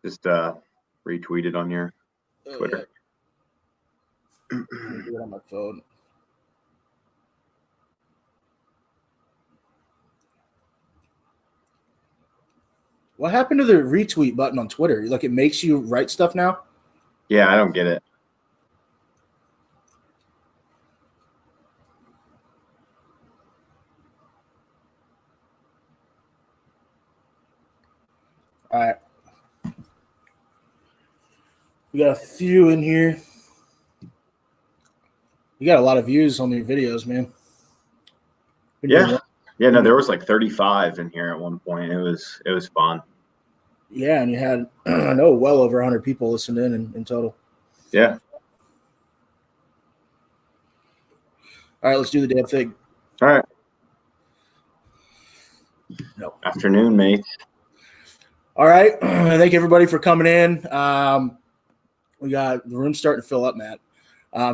Just retweeted on your Twitter. Do it on my phone. What happened to the retweet button on Twitter? Like it makes you write stuff now? Yeah, I don't get it. All right. We got a few in here. You got a lot of views on your videos, man. Yeah. Yeah, no, there was like 35 in here at one point. It was fun. Yeah, and you had, I know, well over 100 people listened in total. Yeah. All right, let's do the damn thing. All right. No. Afternoon, mate. All right. Thank everybody for coming in. We got the room starting to fill up, Matt.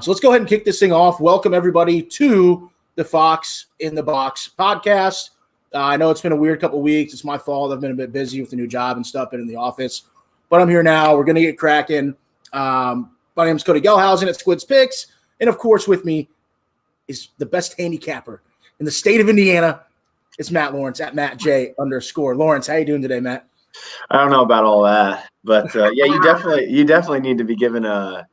So let's go ahead and kick this thing off. Welcome, everybody, to the Fox in the Box podcast. I know it's been a weird couple of weeks. It's my fault. I've been a bit busy with the new job and stuff, been in the office. But I'm here now. We're going to get cracking. My name is Cody Gelhausen at Squid's Picks. And, of course, with me is the best handicapper in the state of Indiana. It's Matt Lawrence at MattJ_. Lawrence, how you doing today, Matt? I don't know about all that, but yeah, you definitely need to be given a,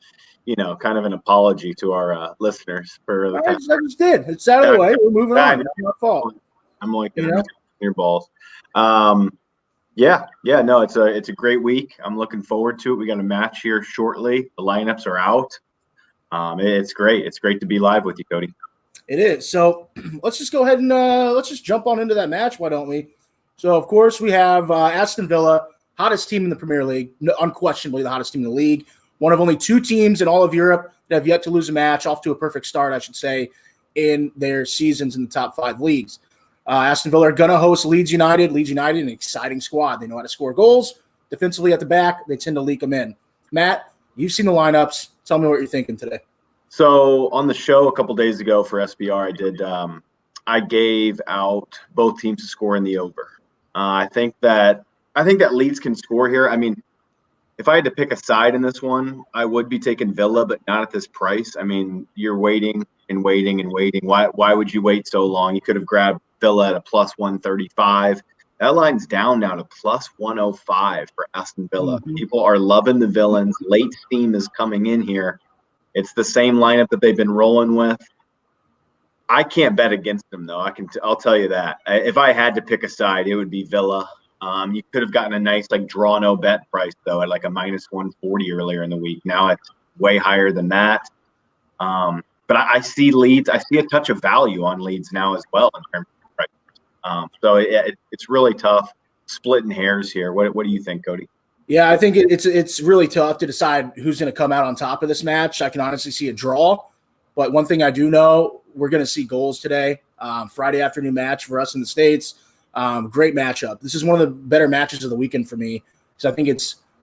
kind of an apology to our listeners for the I just did. It's out of the way. We're moving on. Not my fault. I'm like your balls. Yeah, no, it's a great week. I'm looking forward to it. We got a match here shortly. The lineups are out. It's great. It's great to be live with you, Cody. It is. So let's just go ahead and let's just jump on into that match. Why don't we? So, of course, we have Aston Villa, hottest team in the Premier League, unquestionably the hottest team in the league. One of only two teams in all of Europe that have yet to lose a match, off to a perfect start, I should say, in their seasons in the top 5 leagues. Aston Villa are going to host Leeds United. Leeds United, an exciting squad. They know how to score goals. Defensively at the back, they tend to leak them in. Matt, you've seen the lineups. Tell me what you're thinking today. So on the show a couple days ago for SBR, I gave out both teams to score in the over. I think that Leeds can score here. I mean, if I had to pick a side in this one, I would be taking Villa, but not at this price. I mean, you're waiting and waiting and waiting. Why would you wait so long? You could have grabbed Villa at a plus 135. That line's down now to plus 105 for Aston Villa. Mm-hmm. People are loving the villains. Late steam is coming in here. It's the same lineup that they've been rolling with. I can't bet against them, though. I'll tell you that. If I had to pick a side, it would be Villa. You could have gotten a nice draw no bet price, though, at like a minus 140 earlier in the week. Now it's way higher than that. But I see Leeds. I see a touch of value on Leeds now as well in terms of price. So it's really tough, splitting hairs here. What do you think, Cody? Yeah, I think it's really tough to decide who's going to come out on top of this match. I can honestly see a draw. But one thing I do know, we're going to see goals today. Friday afternoon match for us in the States. Great matchup. This is one of the better matches of the weekend for me. So I think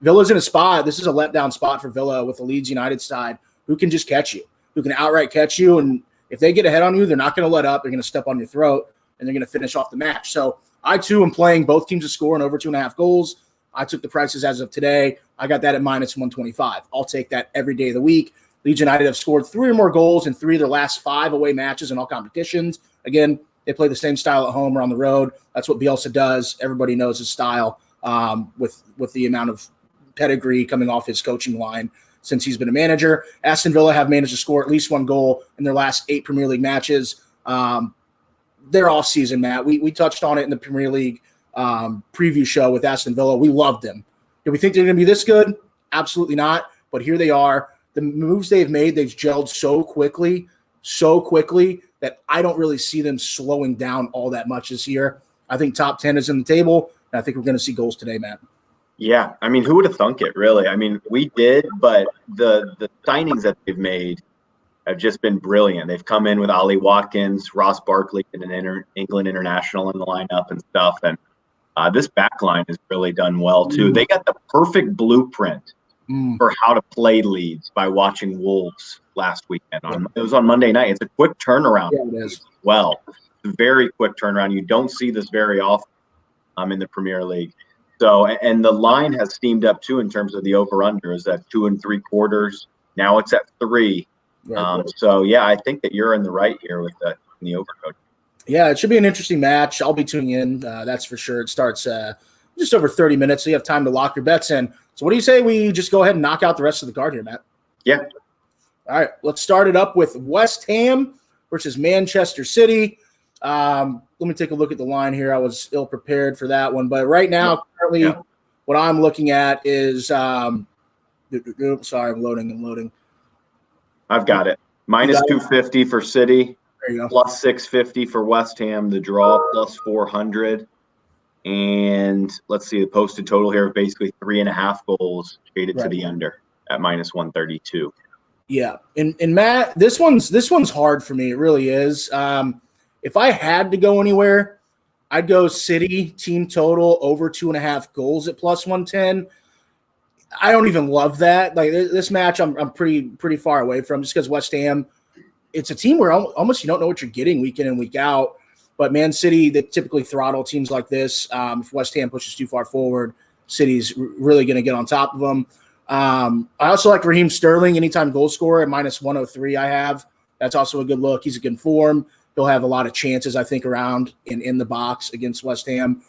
Villa's in a spot. This is a letdown spot for Villa with the Leeds United side who can just catch you, who can outright catch you. And if they get ahead on you, they're not going to let up. They're going to step on your throat, and they're going to finish off the match. So I, too, am playing both teams to score in over 2.5 goals. I took the prices as of today. I got that at minus 125. I'll take that every day of the week. Leeds United have scored 3 or more goals in 3 of their last 5 away matches in all competitions. Again, they play the same style at home or on the road. That's what Bielsa does. Everybody knows his style with the amount of pedigree coming off his coaching line since he's been a manager. Aston Villa have managed to score at least 1 goal in their last 8 Premier League matches. They're off season, Matt. We touched on it in the Premier League preview show with Aston Villa. We loved them. Do we think they're going to be this good? Absolutely not. But here they are. The moves they've made, they've gelled so quickly that I don't really see them slowing down all that much this year. I think top 10 is in the table, and I think we're going to see goals today, Matt. Yeah, I mean, who would have thunk it, really? I mean, we did, but the signings that they've made have just been brilliant. They've come in with Ollie Watkins, Ross Barkley, and an England international in the lineup and stuff, and this back line has really done well, too. They got the perfect blueprint for how to play Leeds by watching Wolves last weekend. It was on Monday night. It's a quick turnaround. Yeah, it is. Well, very quick turnaround. You don't see this very often in the Premier League. So, and the line has steamed up too in terms of the over/under is at 2 3/4. Now it's at 3. Right. So yeah, I think that you're in the right here with the overcoat. Yeah, it should be an interesting match. I'll be tuning in. That's for sure. It starts just over 30 minutes, so you have time to lock your bets in. So what do you say we just go ahead and knock out the rest of the card here, Matt? Yeah. All right, let's start it up with West Ham versus Manchester City. Let me take a look at the line here. I was ill-prepared for that one. But right now, currently, what I'm looking at is sorry, I'm loading. I've got it. Minus 250 for City. There you go. Plus 650 for West Ham. The draw plus 400. And let's see, the posted total here of basically 3.5 goals shaded to the under at minus 132. Yeah. And Matt, this one's hard for me. It really is. If I had to go anywhere, I'd go City team total over 2.5 goals at plus 110. I don't even love that. Like this match, I'm pretty far away from just because West Ham, it's a team where almost you don't know what you're getting week in and week out. But Man City, they typically throttle teams like this. If West Ham pushes too far forward, City's really going to get on top of them. I also like Raheem Sterling, anytime goal scorer at minus 103 I have. That's also a good look. He's a good form. He'll have a lot of chances, I think, around in the box against West Ham.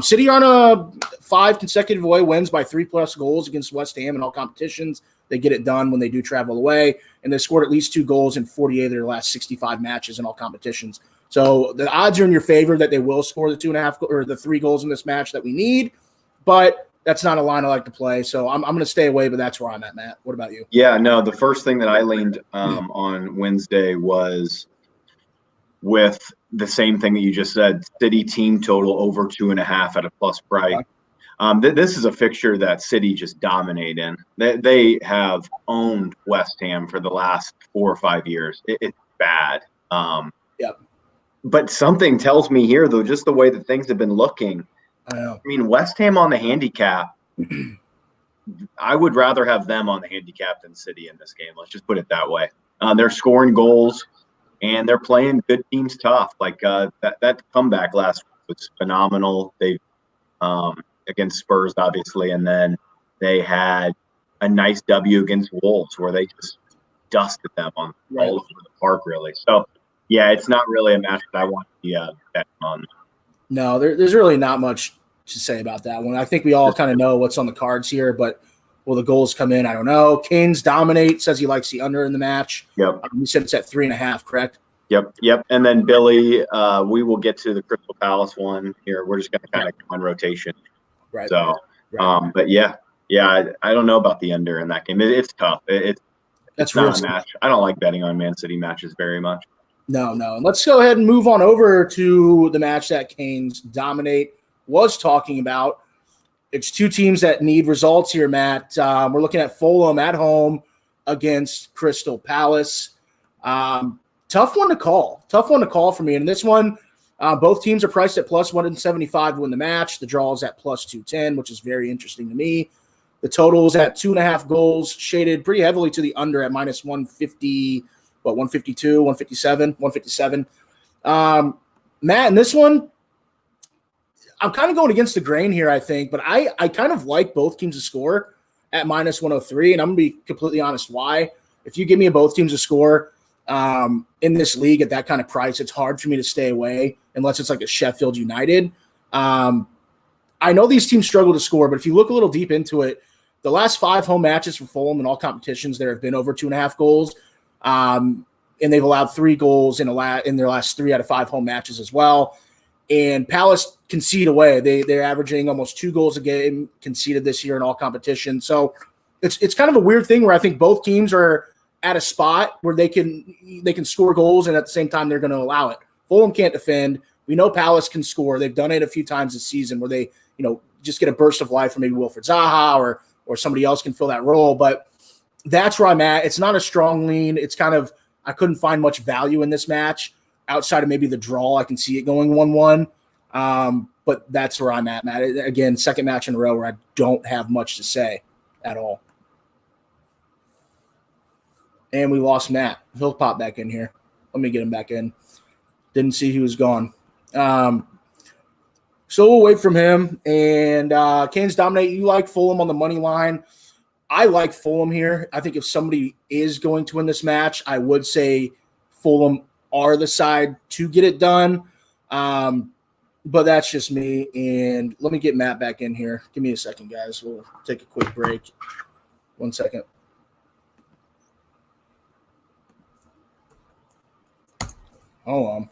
City are on 5 consecutive away wins by 3+ goals against West Ham in all competitions. They get it done when they do travel away, and they scored at least 2 goals in 48 of their last 65 matches in all competitions. So the odds are in your favor that they will score the 2.5 or the 3 goals in this match that we need, but that's not a line I like to play. So I'm going to stay away, but that's where I'm at, Matt. What about you? Yeah, no, the first thing that I leaned on Wednesday was with the same thing that you just said, City team total over 2.5 at a plus price. This is a fixture that City just dominate in. They have owned West Ham for the last 4 or 5 years. It's bad. But something tells me here, though, just the way that things have been looking. I mean, West Ham on the handicap, I would rather have them on the handicap than City in this game. Let's just put it that way. They're scoring goals, and they're playing good teams tough. Like that comeback last week was phenomenal. They against Spurs, obviously, and then they had a nice W against Wolves where they just dusted them all over the park, really. So, yeah, it's not really a match that I want to be betting on. No, there's really not much to say about that one. I think we all kind of know what's on the cards here, but will the goals come in? I don't know. Kane's dominate, says he likes the under in the match. Yep. You said it's at 3.5, correct? Yep. And then, Billy, we will get to the Crystal Palace one here. We're just going to kind of go on rotation. Right. So, but yeah, I don't know about the under in that game. It's tough. It's not a match. I don't like betting on Man City matches very much. No. Let's go ahead and move on over to the match that Canes dominate was talking about. It's 2 teams that need results here, Matt. We're looking at Fulham at home against Crystal Palace. Tough one to call for me. And this one, both teams are priced at plus 175 to win the match. The draw is at plus 210, which is very interesting to me. The total is at 2.5 goals, shaded pretty heavily to the under at minus 150, 152, 157. Matt, in this one, I'm kind of going against the grain here, I think, but I kind of like both teams to score at minus 103, and I'm going to be completely honest why. If you give me both teams to score in this league at that kind of price, it's hard for me to stay away unless it's like a Sheffield United. I know these teams struggle to score, but if you look a little deep into it, the last 5 home matches for Fulham in all competitions, there have been over 2.5 goals, and they've allowed 3 goals in their last 3 out of 5 home matches as well. And Palace concede away. They're averaging almost 2 goals a game conceded this year in all competitions. So it's kind of a weird thing where I think both teams are at a spot where they can score goals, and at the same time they're going to allow it. Fulham can't defend. We know Palace can score. They've done it a few times this season where they, just get a burst of life from maybe Wilfried Zaha or somebody else can fill that role. But that's where I'm at. It's not a strong lean. It's kind of, I couldn't find much value in this match outside of maybe the draw. I can see it going 1-1. But that's where I'm at, Matt. Again, second match in a row where I don't have much to say at all. And we lost Matt. He'll pop back in here. Let me get him back in. Didn't see he was gone. So we'll wait from him. And Canes dominate. You like Fulham on the money line. I like Fulham here. I think if somebody is going to win this match, I would say Fulham are the side to get it done. But that's just me. And let me get Matt back in here. Give me a second, guys. We'll take a quick break. 1 second. Hold on.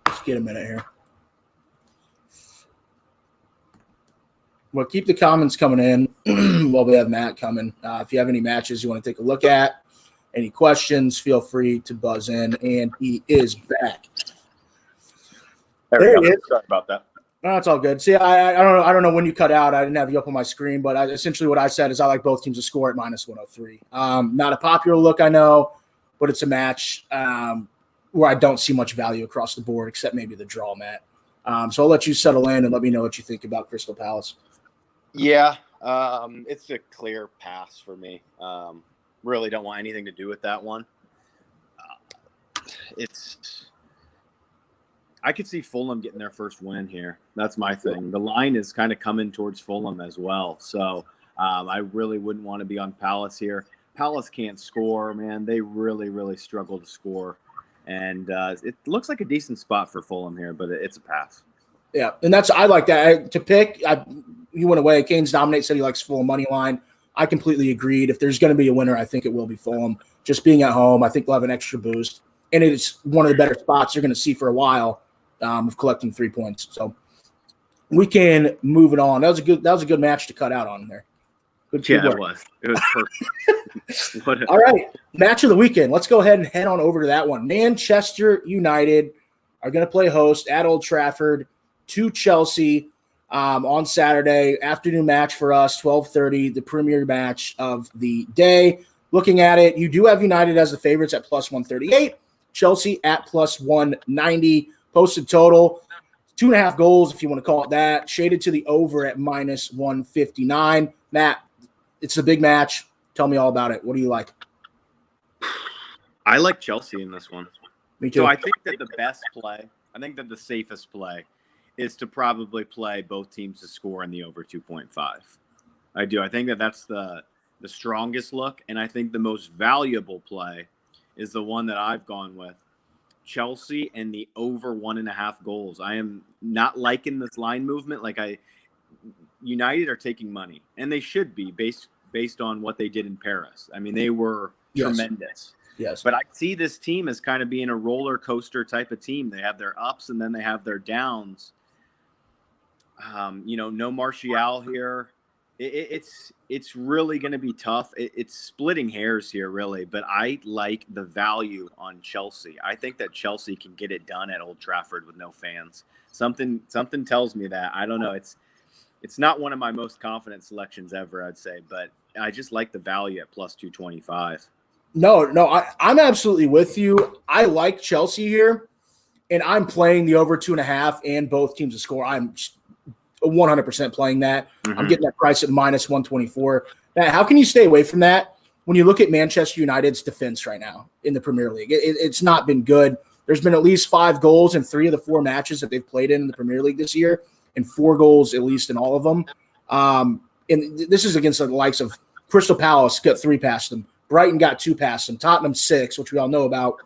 Just get a minute here. Well, keep the comments coming in while we have Matt coming. If you have any matches you want to take a look at, any questions, feel free to buzz in. And he is back. There we go. Sorry about that. No, it's all good. See, I don't know when you cut out. I didn't have you up on my screen, but essentially what I said is I like both teams to score at minus 103. Not a popular look, I know, but it's a match where I don't see much value across the board except maybe the draw, Matt. So I'll let you settle in and let me know what you think about Crystal Palace. Yeah, it's a clear pass for me. Really don't want anything to do with that one. I could see Fulham getting their first win here. That's my thing. The line is kind of coming towards Fulham as well. So I really wouldn't want to be on Palace here. Palace can't score, man. They really, really struggle to score. And it looks like a decent spot for Fulham here, but it's a pass. Yeah, and I like that. To pick, he went away. Canes dominate, said he likes Fulham money line. I completely agreed. If there's going to be a winner, I think it will be Fulham. Just being at home, I think they'll have an extra boost. And it's one of the better spots you're going to see for a while of collecting 3 points. So we can move it on. That was a good match to cut out on there. Good work. It was perfect. All right, match of the weekend. Let's go ahead and head on over to that one. Manchester United are going to play host at Old Trafford to Chelsea on Saturday. Afternoon match for us, 12:30, the premier match of the day. Looking at it, you do have United as the favorites at plus 138, Chelsea at plus 190. Posted total, 2.5 goals, if you want to call it that. Shaded to the over at minus 159. Matt, it's a big match. Tell me all about it. What do you like? I like Chelsea in this one. Me too. So I think that the best play, I think that the safest play is to probably play both teams to score in the over 2.5. I do. I think that that's the strongest look, and I think the most valuable play is the one that I've gone with. Chelsea and the over 1.5 goals. I am not liking this line movement. United are taking money, and they should be based on what they did in Paris. I mean, they were tremendous. Yes. But I see this team as kind of being a roller coaster type of team. They have their ups and then they have their downs. No Martial here. It's really going to be tough. It's splitting hairs here, really. But I like the value on Chelsea. I think that Chelsea can get it done at Old Trafford with no fans. Something tells me that. I don't know. It's not one of my most confident selections ever, I'd say. But I just like the value at plus 225. No, I'm absolutely with you. I like Chelsea here, and I'm playing the over 2.5 and both teams to score. I'm 100% playing that. Mm-hmm. I'm getting that price at minus 124. Now, how can you stay away from that when you look at Manchester United's defense right now in the Premier League? It's not been good. There's been at least 5 goals in 3 of the 4 matches that they've played in the Premier League this year, and 4 goals at least in all of them. And this is against the likes of Crystal Palace, got 3 past them. Brighton got 2 past them. Tottenham 6, which we all know about.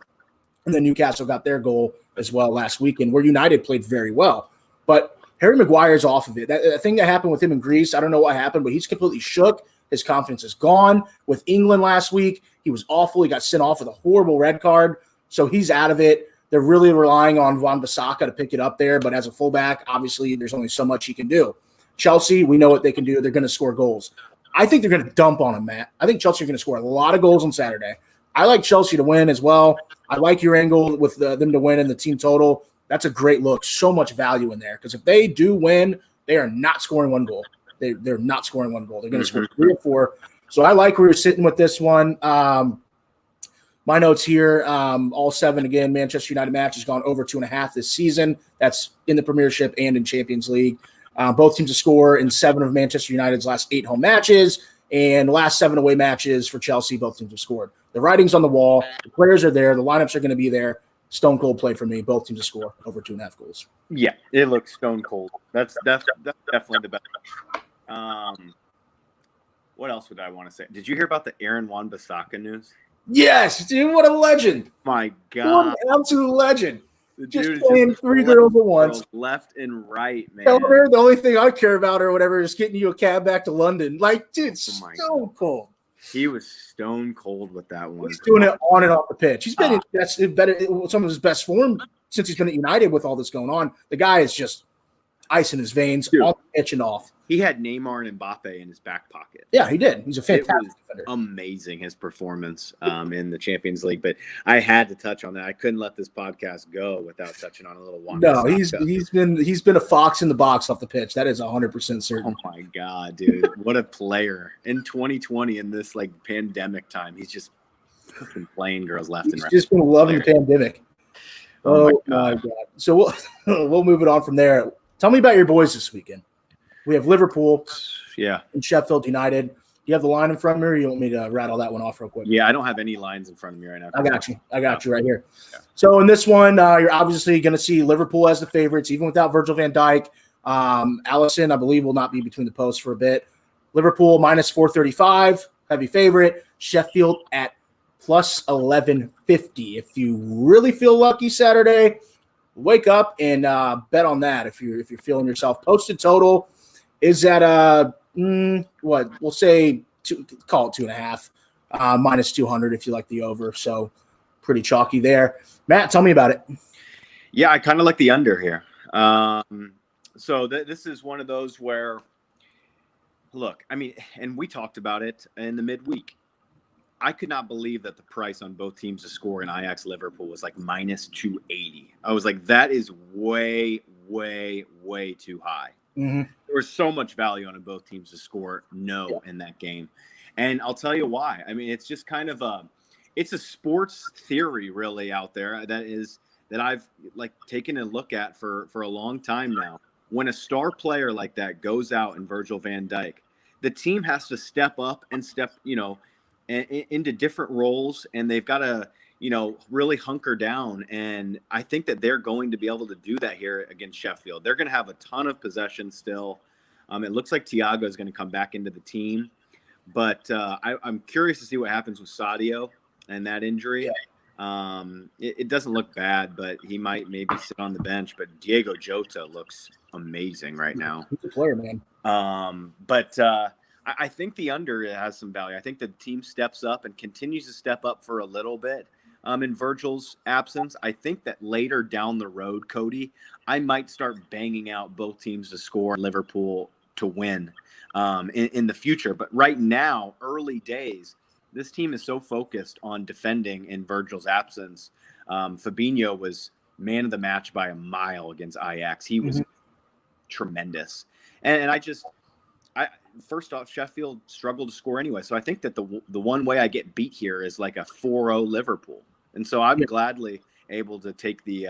And then Newcastle got their goal as well last weekend, where United played very well. But Harry Maguire's off of it. That thing that happened with him in Greece, I don't know what happened, but he's completely shook. His confidence is gone. With England last week, he was awful. He got sent off with a horrible red card, so he's out of it. They're really relying on Wan-Bissaka to pick it up there, but as a fullback, obviously there's only so much he can do. Chelsea, we know what they can do. They're going to score goals. I think they're going to dump on him, Matt. I think Chelsea are going to score a lot of goals on Saturday. I like Chelsea to win as well. I like your angle with them to win in the team total. That's a great look. So much value in there because if they do win, they are not scoring 1 goal. They're not scoring 1 goal. They're going to score 3 or 4. So I like where you're sitting with this one. My notes here, all 7, again, Manchester United match has gone over 2.5 this season. That's in the Premiership and in Champions League. Both teams to score in 7 of Manchester United's last 8 home matches, and the last 7 away matches for Chelsea, both teams have scored. The writing's on the wall. The players are there. The lineups are going to be there. Stone cold play for me. Both teams to score over 2.5 goals. Yeah, it looks stone cold. That's definitely the best. What else would I want to say? Did you hear about the Aaron Wan-Bissaka news? Yes, dude, what a legend. My God. What an absolute legend. The Just dude is playing 3 girls at once. Left and right, man. Tell her the only thing I care about or whatever is getting you a cab back to London. Like, dude, stone cold. He was stone cold with that one. He's doing it on and off the pitch. He's been in some of his best form since he's been at United with all this going on. The guy is just ice in his veins, dude, on the pitch and off. He had Neymar and Mbappe in his back pocket. Yeah, he did. He's a fantastic defender. Amazing, his performance in the Champions League. But I had to touch on that. I couldn't let this podcast go without touching on a little one. No, he's been a fox in the box off the pitch. That is 100% certain. Oh my God, dude. What a player. In 2020, in this like pandemic time, he's just been playing girls left and right. He's just been loving the pandemic. Oh my God. So we'll move it on from there. Tell me about your boys this weekend. We have Liverpool, and Sheffield United. Do you have the line in front of me, or you want me to rattle that one off real quick? Yeah, I don't have any lines in front of me right now. I got you right here. Yeah. So in this one, you're obviously going to see Liverpool as the favorites, even without Virgil van Dijk. Alisson, I believe, will not be between the posts for a bit. Liverpool minus 435, heavy favorite. Sheffield at plus 1150. If you really feel lucky Saturday, wake up and bet on that. If you're feeling yourself, posted total is at what we'll say call it 2.5, minus 200 if you like the over. So pretty chalky there. Matt, tell me about it. Yeah, I kind of like the under here. So this is one of those where, look, I mean, and we talked about it in the midweek. I could not believe that the price on both teams to score in Ajax Liverpool was like minus 280. I was like, that is way, way, way too high. Mm-hmm. There was so much value on both teams to score in that game. And I'll tell you why. I mean, it's just kind of it's a sports theory really out there that I've like taken a look at for a long time now. When a star player like that goes out in Virgil van Dijk, the team has to step up and step, into different roles, and they've got to, really hunker down. And I think that they're going to be able to do that here against Sheffield. They're going to have a ton of possession still. It looks like Thiago is going to come back into the team, but I'm curious to see what happens with Sadio and that injury. Yeah. It doesn't look bad, but he might maybe sit on the bench. But Diego Jota looks amazing right now. He's a player, man. I think the under has some value. I think the team steps up and continues to step up for a little bit in Virgil's absence. I think that later down the road, Cody, I might start banging out both teams to score, Liverpool to win in the future. But right now, early days, this team is so focused on defending in Virgil's absence. Fabinho was man of the match by a mile against Ajax. He was tremendous. And first off, Sheffield struggled to score anyway. So I think that the one way I get beat here is like a 4-0 Liverpool. And so I'm gladly able to take the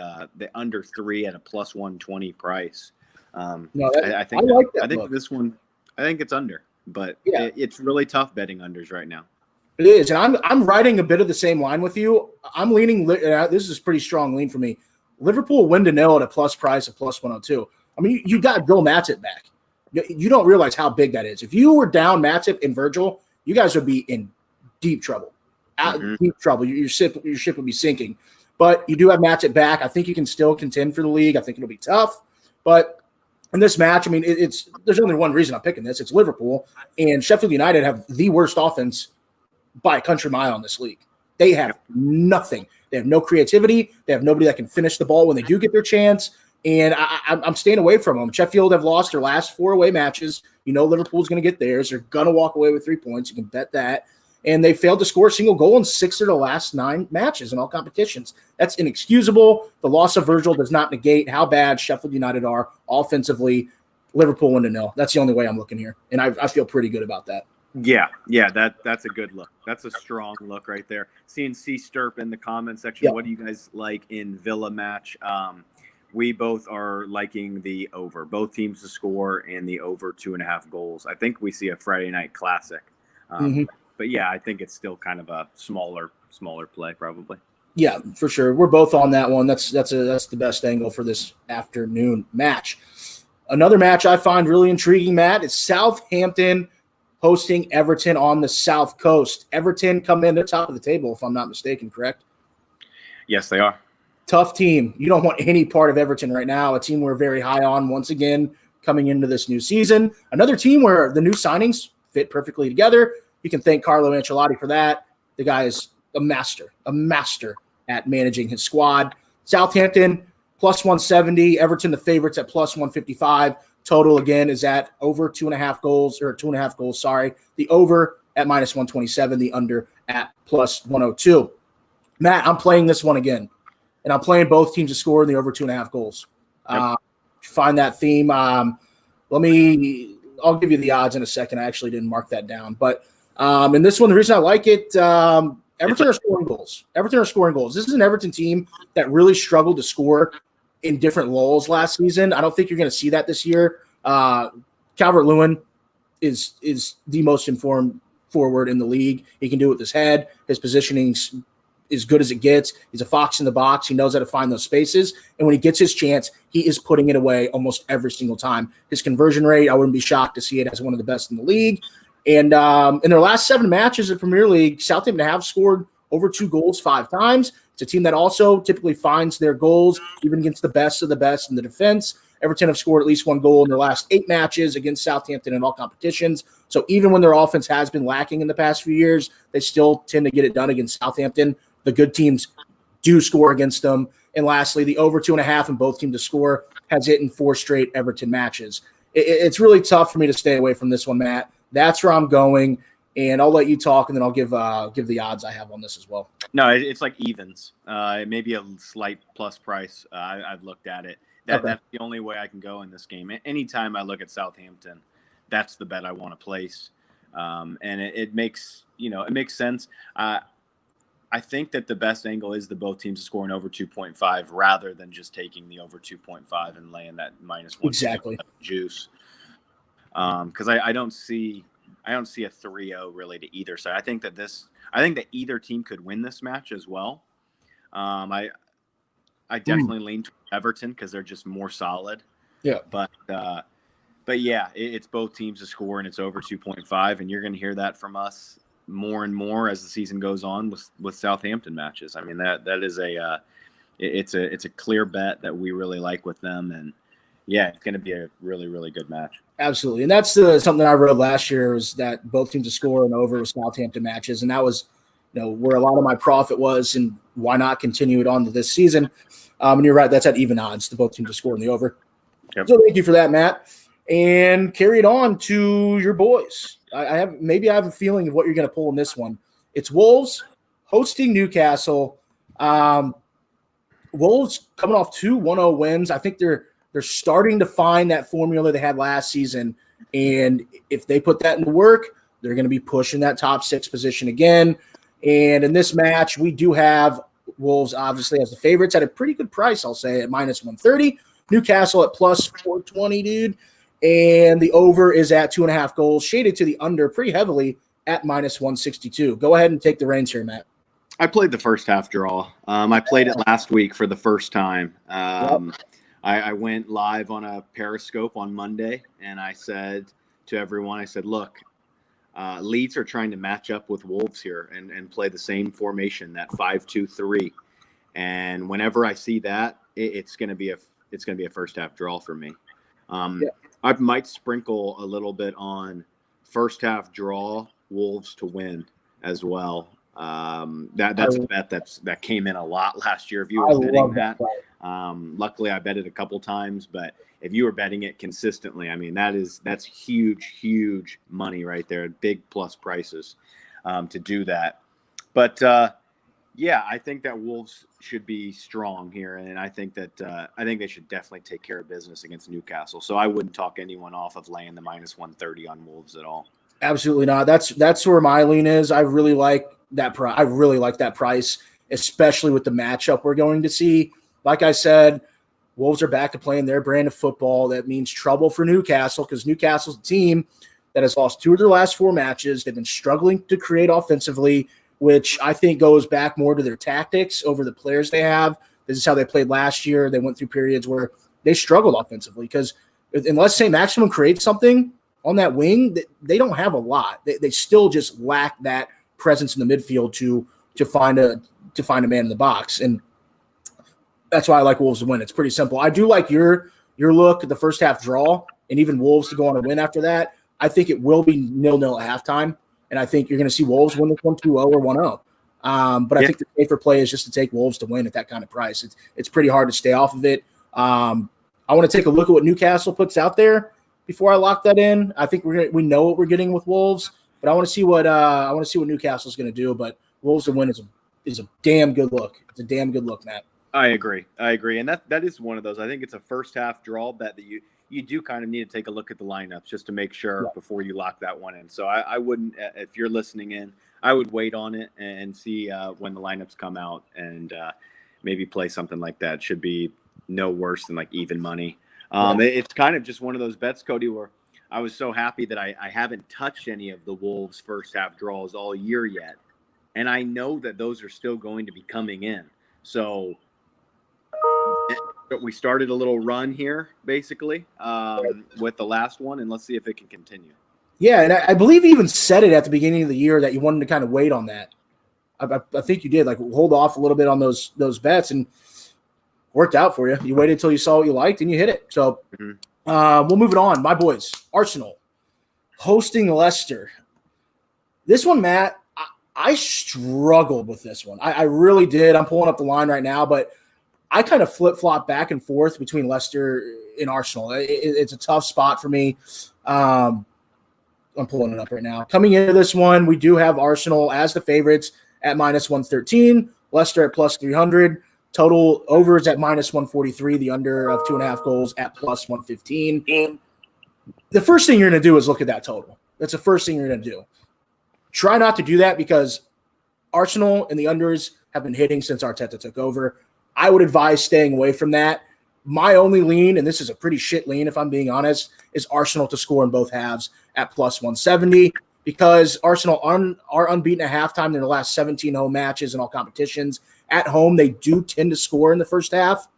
under 3 at a plus 120 price. I think this one, I think it's under, but it's really tough betting unders right now. It is. And I'm riding a bit of the same line with you. I'm leaning, this is a pretty strong lean for me. Liverpool win to nil at a plus price of plus 102. I mean, you got Bill Matip back. You don't realize how big that is. If you were down Matip and Virgil, you guys would be in deep trouble. Deep trouble. Your ship would be sinking. But you do have Matip back. I think you can still contend for the league. I think it'll be tough. But in this match, I mean, there's only one reason I'm picking this. It's Liverpool. And Sheffield United have the worst offense by a country mile in this league. They have nothing. They have no creativity. They have nobody that can finish the ball when they do get their chance. And I'm staying away from them. Sheffield have lost their last 4 away matches. Liverpool's going to get theirs. They're going to walk away with 3 points. You can bet that. And they failed to score a single goal in 6 of the last 9 matches in all competitions. That's inexcusable. The loss of Virgil does not negate how bad Sheffield United are offensively. Liverpool 1-0. That's the only way I'm looking here. And I feel pretty good about that. Yeah, that's a good look. That's a strong look right there. Seeing C. Sturp in the comment section. What do you guys like in Villa match? we both are liking the over. Both teams to score and the over 2.5 goals. I think we see a Friday night classic. But yeah, I think it's still kind of a smaller play probably. Yeah, for sure. We're both on that one. That's the best angle for this afternoon match. Another match I find really intriguing, Matt, is Southampton hosting Everton on the South Coast. Everton come in, they're top of the table, if I'm not mistaken, correct? Yes, they are. Tough team. You don't want any part of Everton right now, a team we're very high on once again coming into this new season. Another team where the new signings fit perfectly together. You can thank Carlo Ancelotti for that. The guy is a master at managing his squad. Southampton, plus 170. Everton, the favorites, at plus 155. Total, again, is at over 2.5 goals, or 2.5 goals, sorry. The over at minus 127, the under at plus 102. Matt, I'm playing this one again, and I'm playing both teams to score in the over 2.5 goals. Yep. Find that theme. I'll give you the odds in a second. I actually didn't mark that down. But in this one, the reason I like it, Everton are scoring goals. This is an Everton team that really struggled to score in different lulls last season. I don't think you're going to see that this year. Calvert-Lewin is the most informed forward in the league. He can do it with his head. His positioning's as good as it gets. He's a fox in the box. He knows how to find those spaces. And when he gets his chance, he is putting it away almost every single time. His conversion rate, I wouldn't be shocked to see it as one of the best in the league. And in their last 7 matches in the Premier League, Southampton have scored over 2 goals 5 times. It's a team that also typically finds their goals, even against the best of the best in the defense. Everton have scored at least 1 goal in their last 8 matches against Southampton in all competitions. So even when their offense has been lacking in the past few years, they still tend to get it done against Southampton. The good teams do score against them. And lastly, the over 2.5 in both teams to score has hit in 4 straight Everton matches. It's really tough for me to stay away from this one, Matt. That's where I'm going, and I'll let you talk, and then I'll give the odds I have on this as well. No, it's like evens. Maybe a slight plus price. I've looked at it. That's the only way I can go in this game. Anytime I look at Southampton, that's the bet I want to place, and it makes sense. I think that the best angle is the both teams scoring over 2.5 rather than just taking the over 2.5 and laying that minus 1 exactly juice. Because I don't see a 3-0 really to either side. I think that either team could win this match as well. I definitely lean to Everton because they're just more solid. Yeah. But yeah, it's both teams to score and it's over 2.5, and you're going to hear that from us more and more as the season goes on with Southampton matches. I mean that is it's a clear bet that we really like with them, and yeah, it's going to be a really, really good match. Absolutely. And that's something I wrote last year, was that both teams to score and over with Southampton matches. And that was, where a lot of my profit was, and why not continue it on to this season. And you're right. That's at even odds to both teams to score in the over. Yep. So thank you for that, Matt. And carry it on to your boys. I have a feeling of what you're going to pull in this one. It's Wolves hosting Newcastle. Wolves coming off 2 1-0 wins. I think they're starting to find that formula they had last season. And if they put that into work, they're going to be pushing that top 6 position again. And in this match, we do have Wolves obviously as the favorites at a pretty good price, I'll say, at minus 130. Newcastle at plus 420, dude. And the over is at 2.5 goals, shaded to the under pretty heavily at minus 162. Go ahead and take the reins here, Matt. I played the first half draw. I played it last week for the first time. I went live on a Periscope on Monday, and I said to everyone, look, Leeds are trying to match up with Wolves here and play the same formation, that 5-2-3. And whenever I see that, it's going to be a first half draw for me. I might sprinkle a little bit on first half draw, Wolves to win as well. That's a bet that came in a lot last year. If you were betting that, luckily I bet it a couple times, but if you were betting it consistently, I mean, that's huge money right there. Big plus prices, to do that. But, yeah, I think that Wolves should be strong here. And I think that, they should definitely take care of business against Newcastle. So I wouldn't talk anyone off of laying the minus 130 on Wolves at all. Absolutely not. That's where my lean is. I really like that price, especially with the matchup we're going to see. Like I said, Wolves are back to playing their brand of football. That means trouble for Newcastle because Newcastle's a team that has lost 2 of their last 4 matches. They've been struggling to create offensively, which I think goes back more to their tactics over the players they have. This is how they played last year. They went through periods where they struggled offensively because unless St. Maximum creates something on that wing, they don't have a lot. They still just lack that presence in the midfield to find a man in the box. And that's why I like Wolves to win. It's pretty simple. I do like your look at the first half draw and even Wolves to go on a win after that. I think it will be 0-0 at halftime, and I think you're going to see Wolves win this one 2-0 or 1-0. But I think the safer play is just to take Wolves to win at that kind of price. It's pretty hard to stay off of it. I want to take a look at what Newcastle puts out there before I lock that in. I think we know what we're getting with Wolves, but I want to see what Newcastle's going to do. But Wolves to win is a damn good look. It's a damn good look, Matt. I agree, and that is one of those. I think it's a first half draw bet that you do kind of need to take a look at the lineups just to make sure before you lock that one in. So I wouldn't, if you're listening in, I would wait on it and see when the lineups come out and maybe play something like that. It should be no worse than like even money. It's kind of just one of those bets, Cody, where I was so happy that I haven't touched any of the Wolves first half draws all year yet. And I know that those are still going to be coming in. So we started a little run here, basically, with the last one, and let's see if it can continue. Yeah, and I believe you even said it at the beginning of the year that you wanted to kind of wait on that. I think you did, like hold off a little bit on those bets, and worked out for you. You waited until you saw what you liked, and you hit it. So we'll move it on. My boys, Arsenal, hosting Leicester. This one, Matt, I struggled with this one. I really did. I'm pulling up the line right now, but I kind of flip-flop back and forth between Leicester and Arsenal. It's a tough spot for me. I'm pulling it up right now. Coming into this one, we do have Arsenal as the favorites at -113, Leicester at +300. Total overs at -143, the under of 2.5 goals at +115. The first thing you're going to do is look at that total. That's the first thing you're going to do. Try not to do that because Arsenal and the unders have been hitting since Arteta took over. I would advise staying away from that. My only lean, and this is a pretty shit lean if I'm being honest, is Arsenal to score in both halves at +170 because Arsenal are unbeaten at halftime in their last 17 home matches in all competitions. At home, they do tend to score in the first half.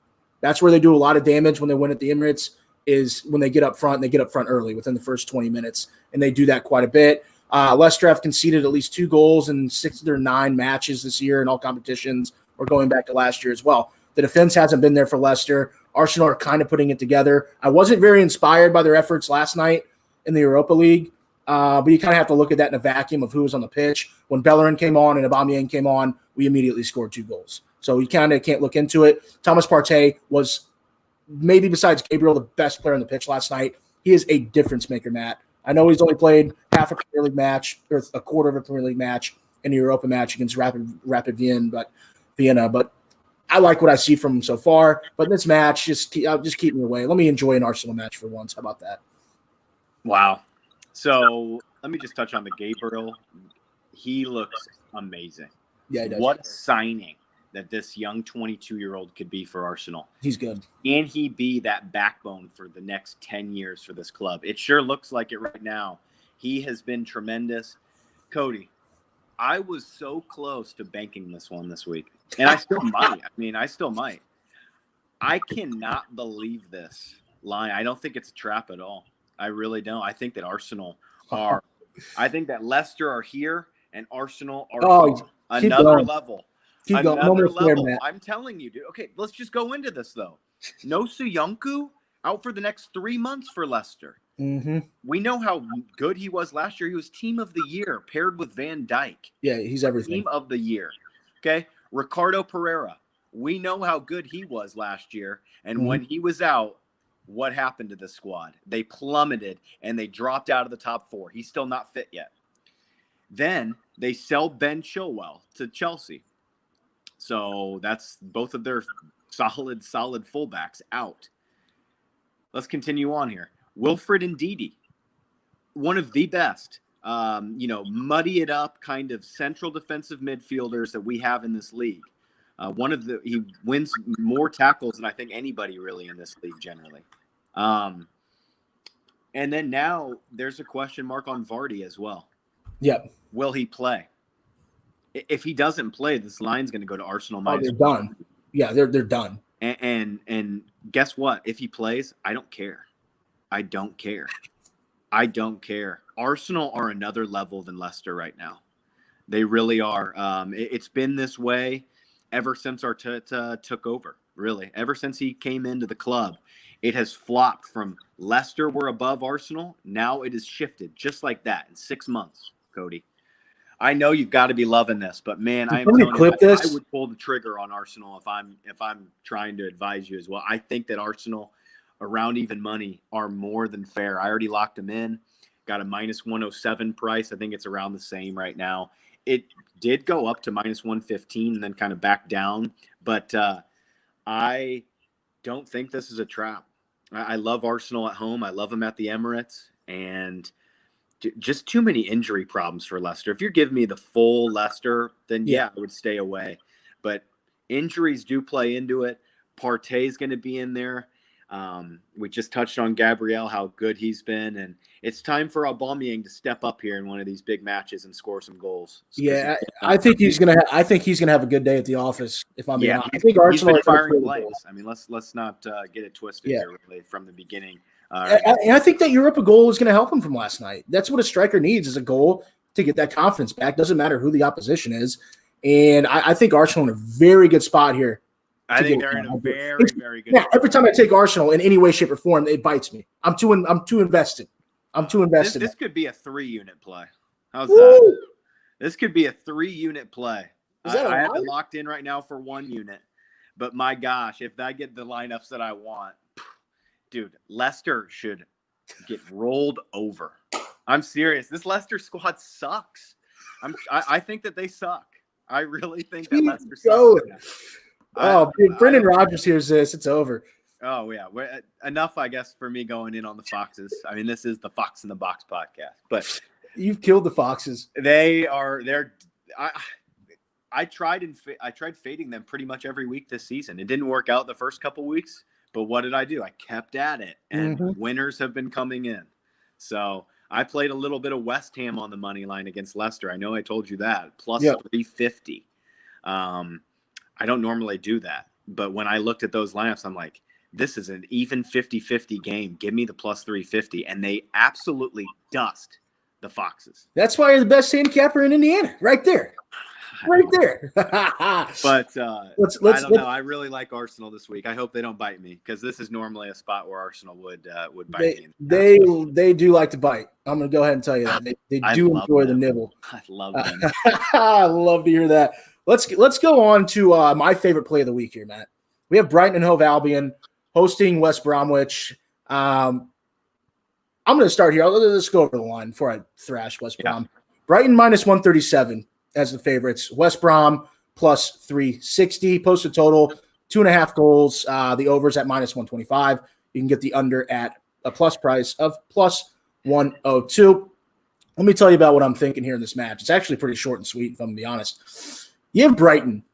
That's where they do a lot of damage when they win at the Emirates is when they get up front, and they get up front early within the first 20 minutes, and they do that quite a bit. Leicester have conceded at least 2 goals in 6 of their 9 matches this year in all competitions, or going back to last year as well. The defense hasn't been there for Leicester. Arsenal are kind of putting it together. I wasn't very inspired by their efforts last night in the Europa League, but you kind of have to look at that in a vacuum of who was on the pitch. When Bellerin came on and Aubameyang came on, we immediately scored 2 goals. So you kind of can't look into it. Thomas Partey was maybe besides Gabriel the best player on the pitch last night. He is a difference maker, Matt. I know he's only played half a Premier League match or a quarter of a Premier League match in the Europa match against Rapid Vienna, but I like what I see from him so far. But in this match, just keep me away. Let me enjoy an Arsenal match for once. How about that? Wow. So let me just touch on the Gabriel. He looks amazing. Yeah, he does. What a signing that this young 22-year-old could be for Arsenal. He's good. Can he be that backbone for the next 10 years for this club? It sure looks like it right now. He has been tremendous. Cody, I was so close to banking this one this week, and I still might. I cannot believe this line. I don't think it's a trap at all. I really don't. I think that Arsenal are – I think that Leicester are here and Arsenal are another level. Another level. I'm telling you, dude. Okay, let's just go into this, though. No Soyuncu out for the next 3 months for Leicester. Mm-hmm. We know how good he was last year. He was team of the year paired with Van Dijk. Yeah, he's everything. Team of the year. Okay, Ricardo Pereira. We know how good he was last year. And when he was out, what happened to the squad? They plummeted, and they dropped out of the top 4. He's still not fit yet. Then they sell Ben Chilwell to Chelsea. So that's both of their solid fullbacks out. Let's continue on here. Wilfred Ndidi, one of the best, muddy it up kind of central defensive midfielders that we have in this league. He wins more tackles than I think anybody really in this league generally. And then now there's a question mark on Vardy as well. Yep. Will he play? If he doesn't play, this line's going to go to Arsenal. Oh, they're done. Yeah, they're done. And guess what? If he plays, I don't care. I don't care. Arsenal are another level than Leicester right now. They really are. It's been this way ever since Arteta took over, really. Ever since he came into the club, it has flopped from Leicester were above Arsenal. Now it has shifted just like that in 6 months, Cody. I know you've got to be loving this, but man, I am telling you, I would pull the trigger on Arsenal if I'm trying to advise you as well. I think that Arsenal around even money are more than fair. I already locked them in, got a minus 107 price. I think it's around the same right now. It did go up to minus 115 and then kind of back down, but I don't think this is a trap. I love Arsenal at home. I love them at the Emirates, and just too many injury problems for Leicester. If you're giving me the full Leicester, then yeah, I would stay away. But injuries do play into it. Partey's going to be in there. We just touched on Gabriel, how good he's been, and it's time for Aubameyang to step up here in one of these big matches and score some goals. Yeah, I think he's gonna. I think he's gonna have a good day at the office. If I'm being honest, I think Arsenal are firing plays. I mean, let's not get it twisted here really from the beginning. And I think that Europa goal is going to help him from last night. That's what a striker needs, is a goal to get that confidence back. Doesn't matter who the opposition is, and I think Arsenal in a very good spot here. I think they're in a very, very good. Yeah, every time I take Arsenal in any way, shape, or form, it bites me. I'm too invested. This could be a 3-unit play. How's that? This could be a 3-unit play. I have it locked in right now for 1 unit, but my gosh, if I get the lineups that I want, dude, Leicester should get rolled over. I'm serious. This Leicester squad sucks. I think that they suck. I really think that Leicester sucks. Dude, Brendan Rodgers hears this. It's over. Oh, yeah. Enough, I guess, for me going in on the Foxes. I mean, this is the Fox in the Box podcast. But you've killed the Foxes. They're I tried fading them pretty much every week this season. It didn't work out the first couple weeks, but what did I do? I kept at it, and winners have been coming in. So I played a little bit of West Ham on the money line against Leicester. I know I told you that. Plus 350. I don't normally do that, but when I looked at those lineups, I'm like, this is an even 50-50 game. Give me the plus 350, and they absolutely dust the Foxes. That's why you're the best handicapper in Indiana, right there. Right there. But I don't know. I really like Arsenal this week. I hope they don't bite me, because this is normally a spot where Arsenal would bite me. They do like to bite. I'm going to go ahead and tell you that. They do enjoy the nibble. I love them. I love to hear that. Let's go on to my favorite play of the week here, Matt. We have Brighton and Hove Albion hosting West Bromwich. I'm going to start here. Let's go over the line before I thrash West Brom. Brighton minus 137 as the favorites. West Brom plus 360. Posted total 2.5 goals. The overs at minus 125. You can get the under at a plus price of plus 102. Let me tell you about what I'm thinking here in this match. It's actually pretty short and sweet, if I'm going to be honest. You have Brighton,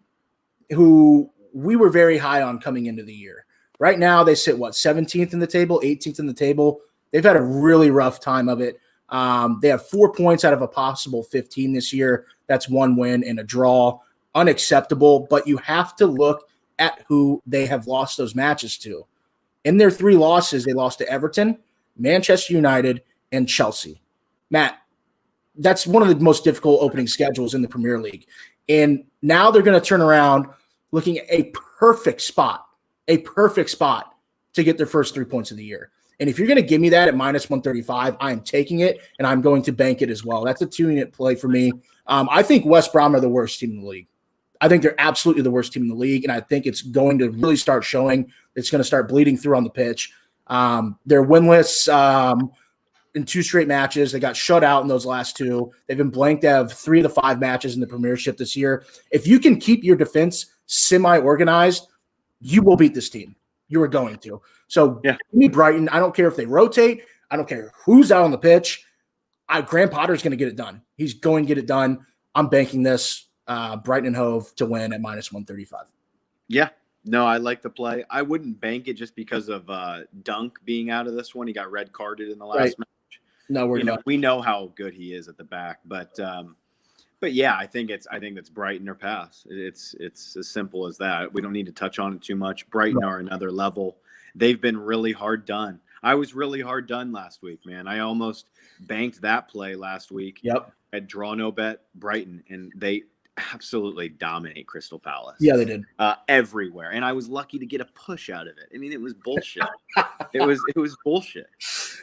who we were very high on coming into the year. Right now, they sit, 17th in the table, 18th in the table. They've had a really rough time of it. They have 4 points out of a possible 15 this year. That's 1 win and a draw. Unacceptable, but you have to look at who they have lost those matches to. In their 3 losses, they lost to Everton, Manchester United, and Chelsea. Matt, that's one of the most difficult opening schedules in the Premier League. And now they're going to turn around looking at a perfect spot to get their first 3 points of the year. And if you're going to give me that at minus 135, I am taking it, and I'm going to bank it as well. That's a 2-unit play for me. I think West Brom are the worst team in the league. I think they're absolutely the worst team in the league, and I think it's going to really start showing. It's going to start bleeding through on the pitch. They're winless in 2 straight matches. They got shut out in those last 2. They've been blanked out of 3 of the 5 matches in the Premiership this year. If you can keep your defense semi-organized, you will beat this team. You are going to. So give me Brighton. I don't care if they rotate. I don't care who's out on the pitch. Graham Potter's going to get it done. He's going to get it done. I'm banking this Brighton and Hove to win at minus 135. Yeah. No, I like the play. I wouldn't bank it just because of Dunk being out of this one. He got red carded in the Right. last match. No, We know how good he is at the back, but yeah, I think it's Brighton or pass. It's as simple as that. We don't need to touch on it too much. Brighton are another level. They've been really hard done. I was really hard done last week, man. I almost banked that play last week. Yep. At draw no bet Brighton, and they absolutely dominate Crystal Palace. Yeah, they did. Everywhere, and I was lucky to get a push out of it. I mean, it was bullshit. it was bullshit.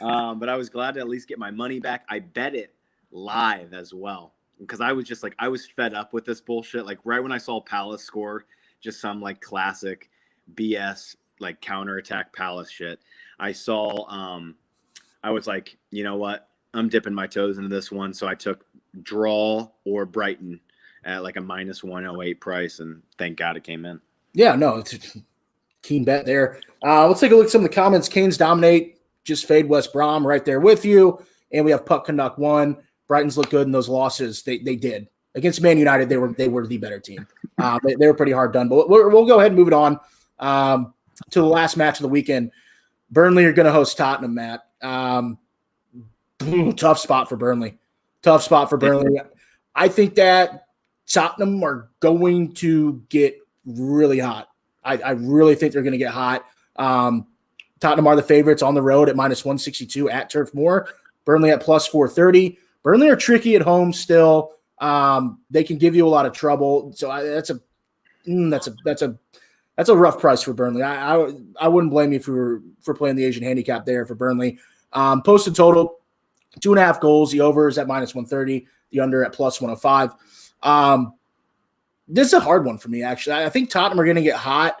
But I was glad to at least get my money back. I bet it live as well because I was just like I was fed up with this bullshit. Like right when I saw Palace score, just some like classic BS like counterattack Palace shit. I saw. I was like, you know what? I'm dipping my toes into this one, so I took draw or Brighton at like a minus 108 price, and thank God it came in. Yeah, no, it's a keen bet there. Let's take a look at some of the comments. Canes dominate, just fade West Brom right there with you. And we have Puck Canuck 1. Brighton's look good in those losses. They did. Against Man United, they were the better team. They were pretty hard done. But we'll go ahead and move it on to the last match of the weekend. Burnley are going to host Tottenham, Matt. Tough spot for Burnley. I think that Tottenham are going to get really hot. I really think they're going to get hot. Tottenham are the favorites on the road at minus 162 at Turf Moor. Burnley at plus 430. Burnley are tricky at home still. They can give you a lot of trouble. So that's a rough price for Burnley. I wouldn't blame you for playing the Asian handicap there for Burnley. Posted total 2.5 goals. The over is at minus 130. The under at plus 105. This is a hard one for me, actually. I think Tottenham are going to get hot.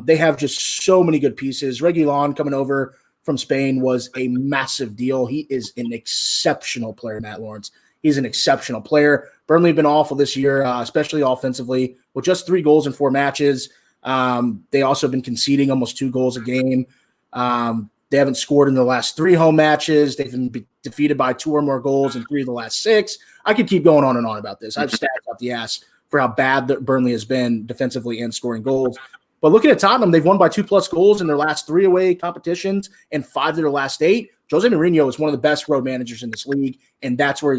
They have just so many good pieces. Reguilon coming over from Spain was a massive deal. He is an exceptional player, Matt Lawrence. He's an exceptional player. Burnley have been awful this year, especially offensively, with just 3 goals in 4 matches. They also have been conceding almost 2 goals a game. They haven't scored in the last 3 home matches. They've been defeated by 2 or more goals in 3 of the last 6. I could keep going on and on about this. I've stats up the ass for how bad that Burnley has been defensively and scoring goals. But looking at Tottenham, they've won by 2+ goals in their last 3 away competitions and 5 of their last 8. Jose Mourinho is one of the best road managers in this league, and that's where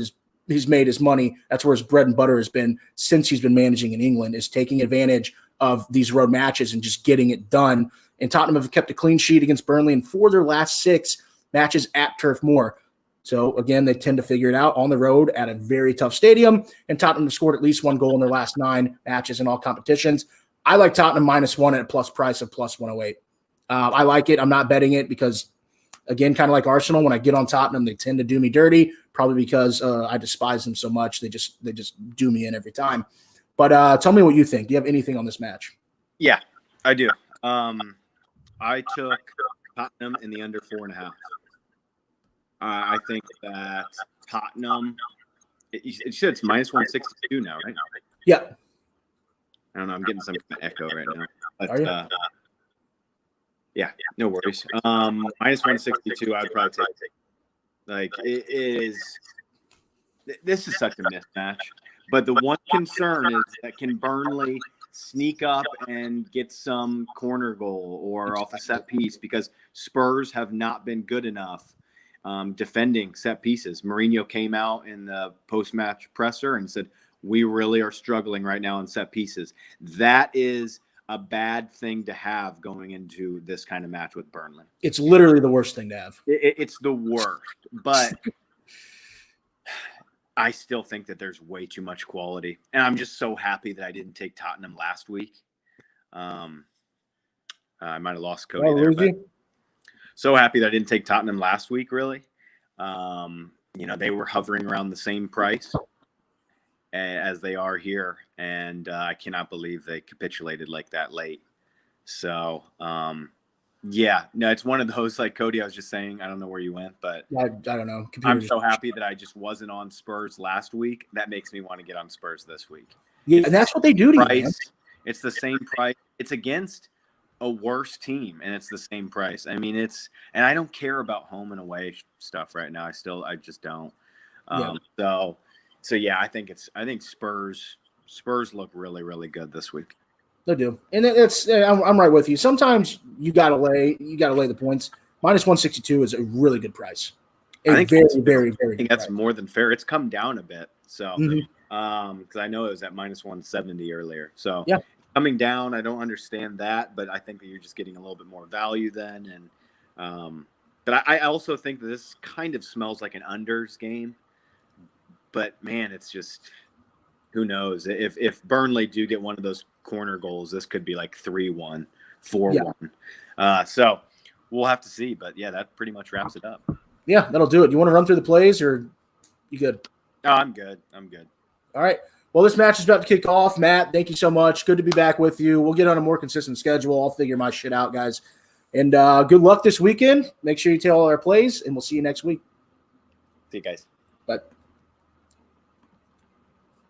he's made his money. That's where his bread and butter has been since he's been managing in England, is taking advantage of these road matches and just getting it done. And Tottenham have kept a clean sheet against Burnley in 4 of their last 6 matches at Turf Moor. So, again, they tend to figure it out on the road at a very tough stadium. And Tottenham have scored at least 1 goal in their last 9 matches in all competitions. I like Tottenham minus 1 at a plus price of plus 108. I like it. I'm not betting it because, again, kind of like Arsenal, when I get on Tottenham, they tend to do me dirty, probably because I despise them so much. They just do me in every time. But tell me what you think. Do you have anything on this match? Yeah, I do. I took Tottenham in the under 4.5. I think that Tottenham, it should, it's minus 162 now, right? Yeah. I don't know. I'm getting some kind of echo right now. But, Are you? Yeah, no worries. Minus 162, I would probably take. Like, it is – this is such a mismatch. But the one concern is that can Burnley sneak up and get some corner goal or off a set piece, because Spurs have not been good enough defending set pieces. Mourinho came out in the post-match presser and said, we really are struggling right now on set pieces. That is a bad thing to have going into this kind of match with Burnley. It's literally the worst thing to have. It's the worst. But I still think that there's way too much quality. And I'm just so happy that I didn't take Tottenham last week. I might have lost Cody there. But so happy that I didn't take Tottenham last week, really. They were hovering around the same price as they are here. And I cannot believe they capitulated like that late. So, it's one of those, like Cody, I was just saying, I don't know where you went, but I don't know. I'm so happy that I just wasn't on Spurs last week. That makes me want to get on Spurs this week. Yeah, and that's what they do to you, man. It's the same price. It's against a worse team, and it's the same price. I mean, and I don't care about home and away stuff right now. I just don't. So yeah, I think Spurs look really, really good this week. They do, and I'm right with you. Sometimes you gotta lay the points. -162 is a really good price. I think Very, that's very, fair. very I think good that's price. more than fair. It's come down a bit, so Mhm. because I know it was at -170 earlier. So Yeah. coming down, I don't understand that, but I think that you're just getting a little bit more value then. And but I also think that this kind of smells like an unders game. But man, it's just who knows if Burnley do get one of those corner goals, this could be like 3-1, 4-1. So we'll have to see. But yeah, that pretty much wraps it up. Yeah, that'll do it. You want to run through the plays, or you good? Oh, I'm good. I'm good. All right. Well, this match is about to kick off. Matt, thank you so much. Good to be back with you. We'll get on a more consistent schedule. I'll figure my shit out, guys. And good luck this weekend. Make sure you tell all our plays, and we'll see you next week. See you guys. Bye.